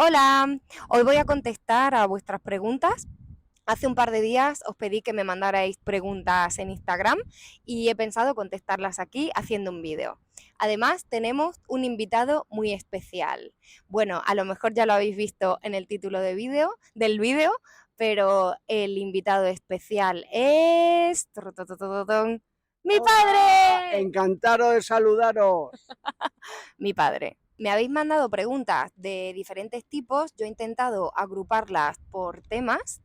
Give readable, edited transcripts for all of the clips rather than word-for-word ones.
Hola, hoy voy a contestar a vuestras preguntas. Hace un par de días os pedí que me mandarais preguntas en Instagram y he pensado contestarlas aquí haciendo un vídeo. Además, tenemos un invitado muy especial. Bueno, a lo mejor ya lo habéis visto en el título del vídeo, pero el invitado especial es mi Hola, padre. encantado de saludaros. Mi padre. Me habéis mandado preguntas de diferentes tipos, yo he intentado agruparlas por temas.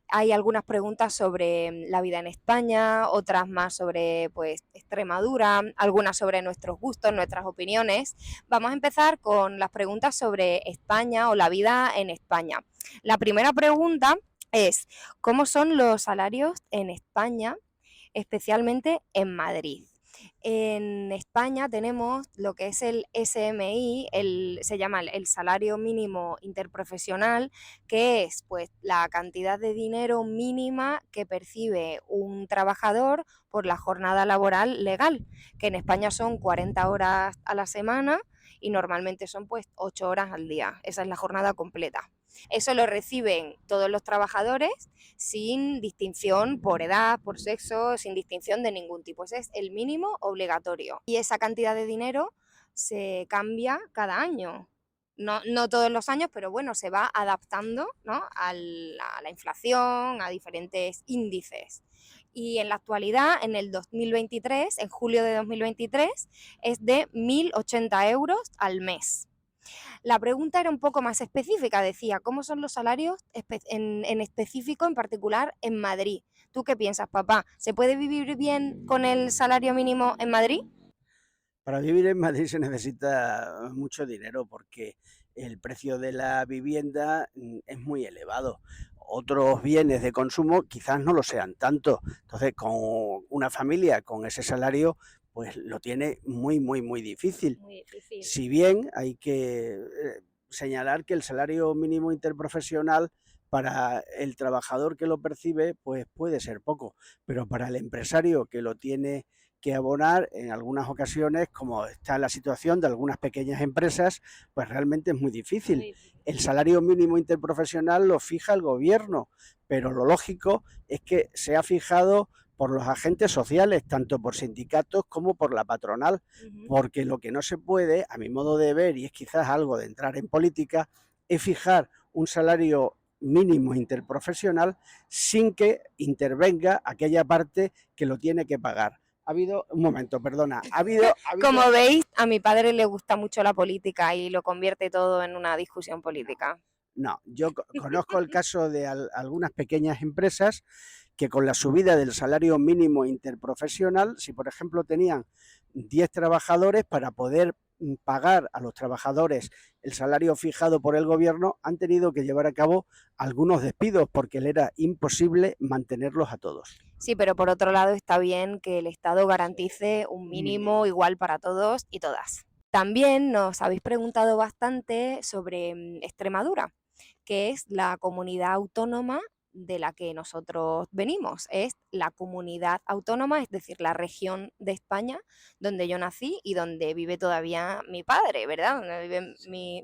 Hay algunas preguntas sobre la vida en España, otras más sobre pues Extremadura, algunas sobre nuestros gustos, nuestras opiniones. Vamos a empezar con las preguntas sobre España o la vida en España. La primera pregunta es, ¿cómo son los salarios en España, especialmente en Madrid? En España tenemos lo que es el SMI, se llama el salario mínimo interprofesional, que es pues la cantidad de dinero mínima que percibe un trabajador por la jornada laboral legal, que en España son 40 horas a la semana y normalmente son pues 8 horas al día. Esa es la jornada completa. Eso lo reciben todos los trabajadores sin distinción por edad, por sexo, sin distinción de ningún tipo. Ese es el mínimo obligatorio. Y esa cantidad de dinero se cambia cada año. No todos los años, pero bueno, se va adaptando, ¿no?, a la inflación, a diferentes índices. Y en la actualidad, en el 2023, en julio de 2023, es de 1.080 euros al mes. La pregunta era un poco más específica, decía, ¿cómo son los salarios en específico, en particular en Madrid? ¿Tú qué piensas, papá? ¿Se puede vivir bien con el salario mínimo en Madrid? Para vivir en Madrid se necesita mucho dinero porque el precio de la vivienda es muy elevado. Otros bienes de consumo quizás no lo sean tanto. Entonces, con una familia con ese salario, pues lo tiene muy difícil. Muy difícil. Si bien hay que señalar que el salario mínimo interprofesional para el trabajador que lo percibe, pues puede ser poco, pero para el empresario que lo tiene que abonar en algunas ocasiones, como está la situación de algunas pequeñas empresas, pues realmente es muy Muy difícil. difícil. El salario mínimo interprofesional lo fija el gobierno, pero lo lógico es que sea fijado por los agentes sociales, tanto por sindicatos como por la patronal, Ujú. porque lo que no se puede, a mi modo de ver, y es quizás algo de entrar en política, es fijar un salario mínimo interprofesional sin que intervenga aquella parte que lo tiene que pagar. Ha habido, un momento, perdona, ha habido, Como veis, a mi padre le gusta mucho la política y lo convierte todo en una discusión política. no, yo conozco el caso de algunas pequeñas empresas que con la subida del salario mínimo interprofesional, si por ejemplo tenían 10 trabajadores, para poder pagar a los trabajadores el salario fijado por el gobierno, han tenido que llevar a cabo algunos despidos porque le era imposible mantenerlos a todos. Sí, pero por otro lado está bien que el Estado Sí, garantice un un mínimo mínimo. igual para todos y todas. También nos habéis preguntado bastante sobre Extremadura, que es la comunidad autónoma de la que nosotros venimos. Es la comunidad autónoma, es decir, la región de España donde yo nací y donde vive todavía mi padre, ¿verdad? Donde viven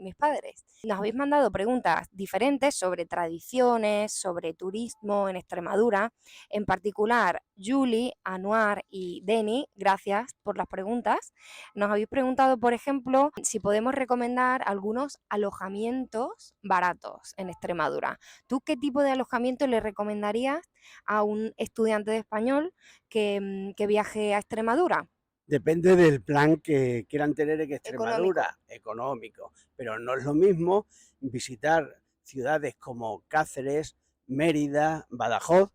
mis padres. Nos habéis mandado preguntas diferentes sobre tradiciones, sobre turismo en Extremadura. En particular, Julie, Anuar y Deni, gracias por las preguntas. Nos habéis preguntado, por ejemplo, si podemos recomendar algunos alojamientos baratos en Extremadura. ¿Tú qué tipo de alojamiento le recomendarías a un estudiante de español que viaje a Extremadura? Depende del plan que quieran tener en Económico. Extremadura, económico, pero no es lo mismo visitar ciudades como Cáceres, Mérida, Badajoz,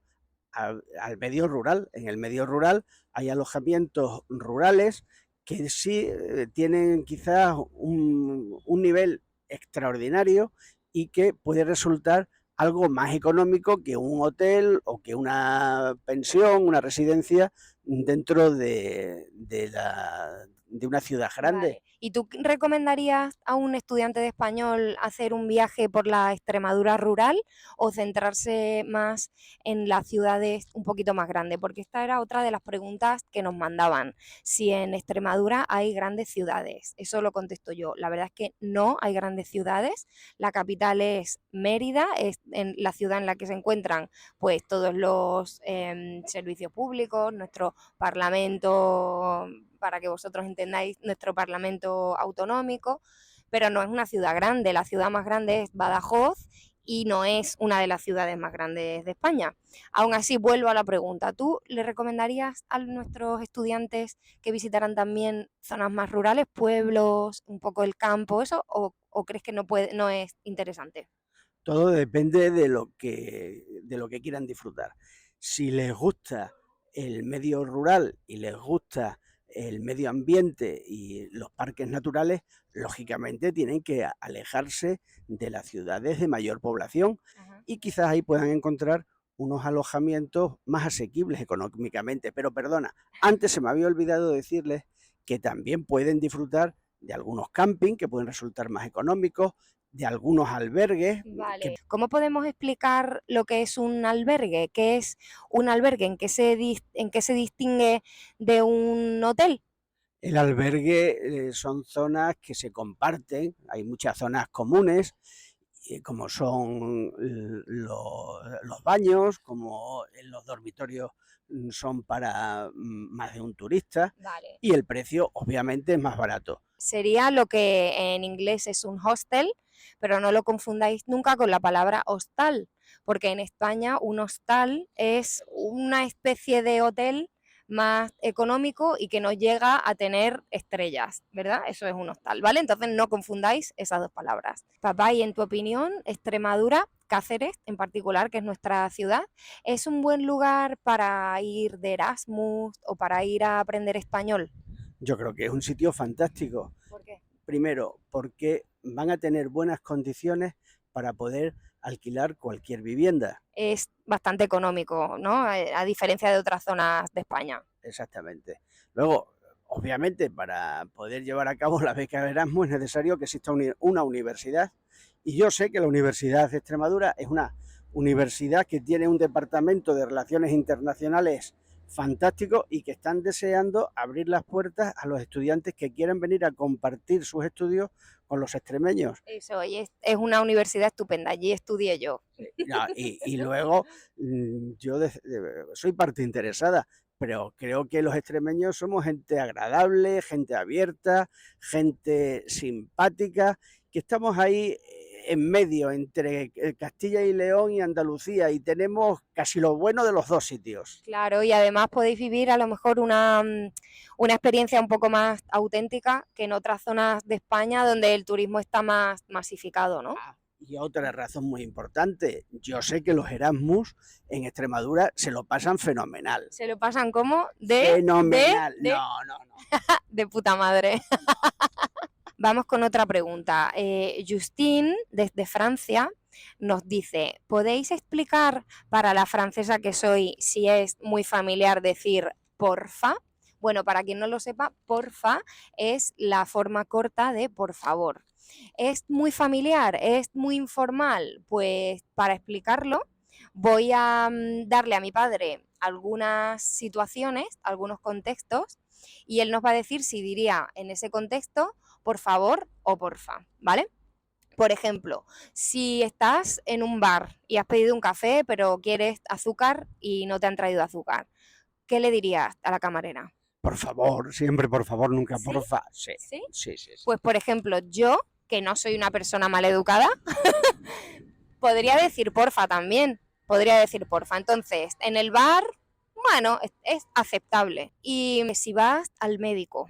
al medio rural. En el medio rural hay alojamientos rurales que sí tienen quizás un nivel extraordinario y que puede resultar algo más económico que un hotel o que una pensión, una residencia dentro de una ciudad grande. Vale. ¿Y tú recomendarías a un estudiante de español hacer un viaje por la Extremadura rural o centrarse más en las ciudades un poquito más grandes? Porque esta era otra de las preguntas que nos mandaban, si en Extremadura hay grandes ciudades. Eso lo contesto yo. La verdad es que no hay grandes ciudades. La capital es Mérida, es en la ciudad en la que se encuentran pues todos los servicios públicos, nuestro parlamento, para que vosotros entendáis, nuestro parlamento autonómico, pero no es una ciudad grande. La ciudad más grande es Badajoz y no es una de las ciudades más grandes de España. Aún así, vuelvo a la pregunta. ¿Tú le recomendarías a nuestros estudiantes que visitaran también zonas más rurales, pueblos, un poco el campo, eso, o crees que no es interesante? Todo depende de lo que quieran disfrutar. Si les gusta el medio rural y les gusta el medio ambiente y los parques naturales, lógicamente tienen que alejarse de las ciudades de mayor población Ajá. y quizás ahí puedan encontrar unos alojamientos más asequibles económicamente. Pero perdona, antes se me había olvidado decirles que también pueden disfrutar de algunos camping que pueden resultar más económicos, de algunos albergues que Vale. ¿Cómo podemos explicar lo que es un albergue? ¿Qué es un albergue? En qué se distingue de un hotel? el albergue son zonas que se comparten, hay muchas zonas comunes, como son los baños, como los dormitorios son para más de un turista Vale. y el precio obviamente es más barato. Sería lo que en inglés es un hostel, pero no lo confundáis nunca con la palabra hostal, porque en España un hostal es una especie de hotel más económico y que no llega a tener estrellas, ¿verdad? Eso es un hostal, ¿vale? Entonces no confundáis esas dos palabras. Papá, y en tu opinión, Extremadura, Cáceres en particular, que es nuestra ciudad, ¿es un buen lugar para ir de Erasmus o para ir a aprender español? Yo creo que es un sitio fantástico. ¿Por qué? Primero, porque van a tener buenas condiciones para poder alquilar cualquier vivienda. Es bastante económico, ¿no? A diferencia de otras zonas de España. Exactamente. Luego, obviamente, para poder llevar a cabo la beca Erasmus es necesario que exista una universidad. Y yo sé que la Universidad de Extremadura es una universidad que tiene un departamento de relaciones internacionales fantástico y que están deseando abrir las puertas a los estudiantes que quieren venir a compartir sus estudios con los extremeños. Eso, y es una universidad estupenda, allí estudié yo. Y luego yo soy parte interesada, pero creo que los extremeños somos gente agradable, gente abierta, gente simpática, que estamos ahí en medio entre Castilla y León y Andalucía y tenemos casi lo bueno de los dos sitios. Claro, y además podéis vivir a lo mejor una experiencia un poco más auténtica que en otras zonas de España donde el turismo está más masificado, ¿no? Y otra razón muy importante, yo sé que los Erasmus en Extremadura se lo pasan fenomenal. Se lo pasan como Fenomenal. No, no, no. de puta madre. Vamos con otra pregunta. Justine, desde Francia, nos dice, ¿podéis explicar para la francesa que soy si es muy familiar decir porfa? Bueno, para quien no lo sepa, porfa es la forma corta de por favor. ¿Es muy familiar? ¿Es muy informal? Pues para explicarlo, voy a darle a mi padre algunas situaciones, algunos contextos, y él nos va a decir si diría en ese contexto por favor o porfa, ¿vale? Por ejemplo, si estás en un bar y has pedido un café, pero quieres azúcar y no te han traído azúcar, ¿qué le dirías a la camarera? Por favor, siempre por favor, nunca ¿Sí? porfa. Sí, ¿Sí? sí, sí, sí. Pues, por ejemplo, yo, que no soy una persona maleducada, podría decir porfa también. Podría decir porfa. Entonces, en el bar, bueno, es aceptable. Y si vas al médico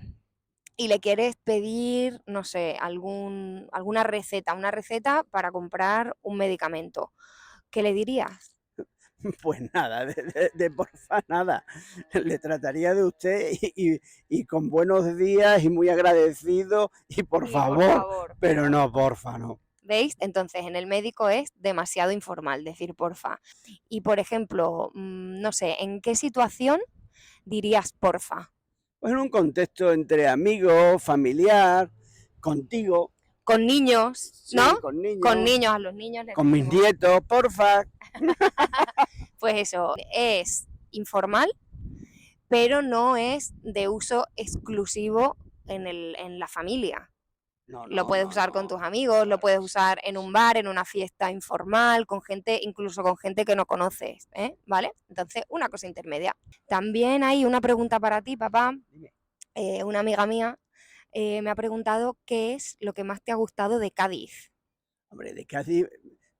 y le quieres pedir, no sé, alguna receta, una receta para comprar un medicamento, ¿qué le dirías? Pues nada, de porfa nada. Le trataría de usted y con buenos días y muy agradecido y por Y por favor, favor, pero no, porfa, no. ¿veis? Entonces, en el médico es demasiado informal decir porfa. Y, por ejemplo, no sé, ¿en qué situación dirías porfa? Pues en un contexto entre amigos, familiar, contigo. Con niños, Sí, ¿no? con niños. Con niños, a los niños les Con mis decimos. nietos, porfa. Pues eso, es informal, pero no es de uso exclusivo en la familia. No, Lo no, puedes no, usar con no. tus amigos, lo puedes usar en un bar, en una fiesta informal, con gente, incluso con gente que no conoces, ¿eh? ¿Vale? Entonces, una cosa intermedia. También hay una pregunta para ti, papá. Dime. Una amiga mía me ha preguntado qué es lo que más te ha gustado de Cádiz. Hombre, de Cádiz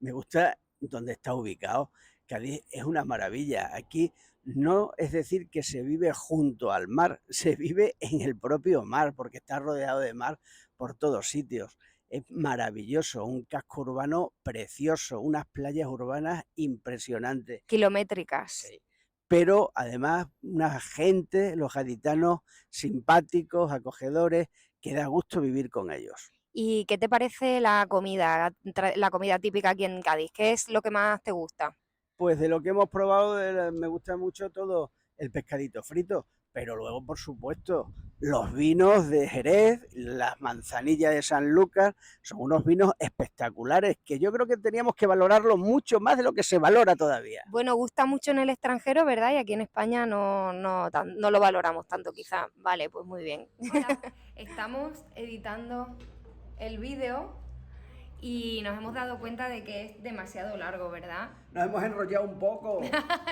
me gusta donde está ubicado. Cádiz es una maravilla. Aquí no es decir que se vive junto al mar, se vive en el propio mar, porque está rodeado de mar por todos sitios. Es maravilloso, un casco urbano precioso, unas playas urbanas impresionantes. Kilométricas. Sí. Pero además una gente, los gaditanos, simpáticos, acogedores, que da gusto vivir con ellos. ¿Y qué te parece la comida típica aquí en Cádiz? ¿Qué es lo que más te gusta? Pues de lo que hemos probado, me gusta mucho todo el pescadito frito, pero luego, por supuesto, los vinos de Jerez, las manzanillas de Sanlúcar, son unos vinos espectaculares que yo creo que teníamos que valorarlo mucho más de lo que se valora todavía. Bueno, gusta mucho en el extranjero, ¿verdad? Y aquí en España no lo valoramos tanto, quizá. Vale, pues muy bien. Hola, estamos editando el vídeo y nos hemos dado cuenta de que es demasiado largo, ¿verdad? Nos hemos enrollado un poco.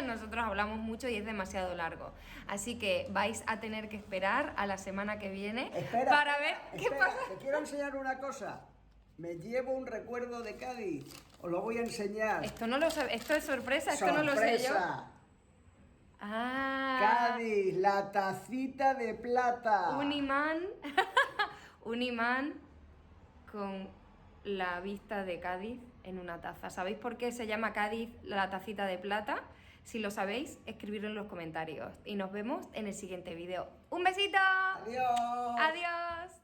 Nosotros hablamos mucho y es demasiado largo. Así que vais a tener que esperar a la semana que viene para ver qué pasa. Te quiero enseñar una cosa. Me llevo un recuerdo de Cádiz. Os lo voy a enseñar. Esto no lo sabe, esto es sorpresa, esto no lo sé yo. Ah, Cádiz, la tacita de plata. un imán, un imán con la vista de Cádiz en una taza. ¿Sabéis por qué se llama Cádiz la tacita de plata? Si lo sabéis, escribidlo en los comentarios. Y nos vemos en el siguiente vídeo. ¡Un besito! Adiós. ¡Adiós!